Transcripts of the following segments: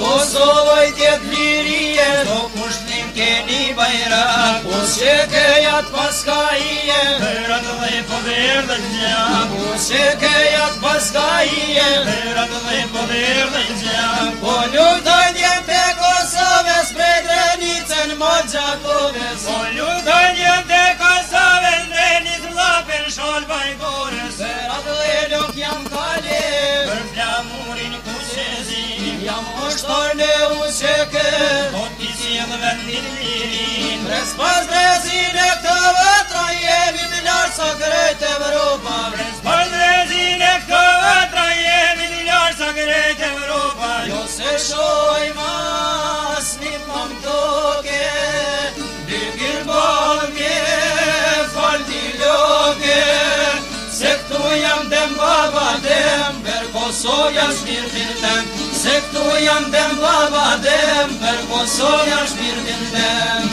Kosovoj tjetë lirie, do kushtim keni bajrak, që kejat paska ije, Berat dhe poder dhe gjak, që kejat paska ije, Berat dhe poder dhe gjak, po lutoj djemë të Kosovës, prej Drenicën më Gjakovës, po lutoj djemë të Kosovës, Drenicë vlapen shol bajgores, Berat dhe lok jam kale, për flamurin kuqezim, jam ushtar në uqeke, po t'i sjellë vendin lirin, pres pas drezin e këtë vëtra, jemi të lartë sa krejt Evropa, pres pas drezin e këto vëtra, jemi të lartë sa krejt Evropa, jo se shoj mas një pam toke, dy girbange, fal t'i loke, se këtu jam dem baba dem, për Kosovja shpirtin tem, se këtu jam dem baba dem, për Kosovja shpirtin tem.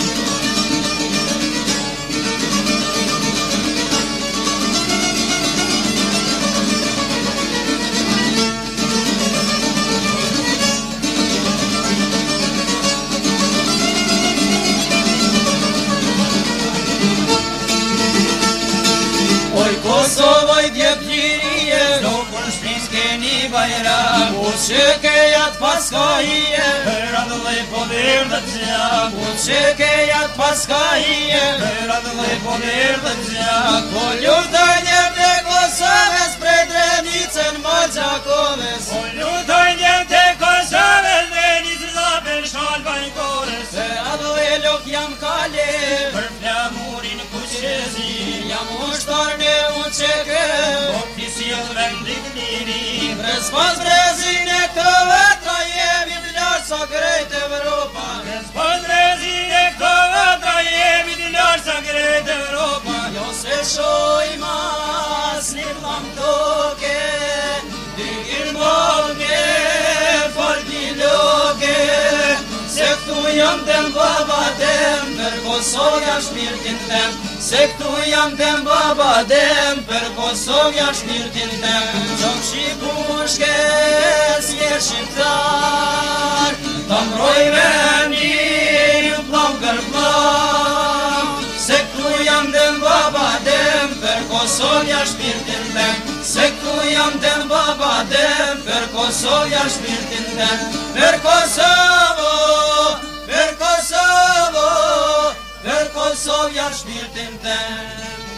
Oj Kosovoj djep lirie, do kur shpis keni bajrak, që kejat paska ije, Berat dhe poder dhe gjak, që kejat paska ije, Berat dhe poder dhe gjak, po lutoj djep të Kosovës, prej Drenicën më Gjakovës, po lutoj djemë të Kosovës, Drenicë vlapen shol bajgores, Berat dhe lok jam kale, për flamurin kuqezim, jam ushtar në uqeke, po t'i sjellë vendin lirin, pres pas brezin e këtë vetra, jemi të lartë sa krejt Evropa, pres pas drezin e këto vëtra, jemi të lartë sa krejt Evropa, jo se shoj mas një plam toke, dy girbange, fal t'i loke, se këtu jam dem baba dem, për Kosovja shpirtin tem, se këtu jam dem baba dem, për Kosovja shpirtin tem, qok shikushkes je shqiptar, ta mbroj vendin plam për plam, se këtu jam dem baba dem, për Kosovja shpirtin tem, se këtu jam dem baba dem, për Kosovja shpirtin tem, për Kosovo, për Kosovo, për Kosovja shpirtin tem.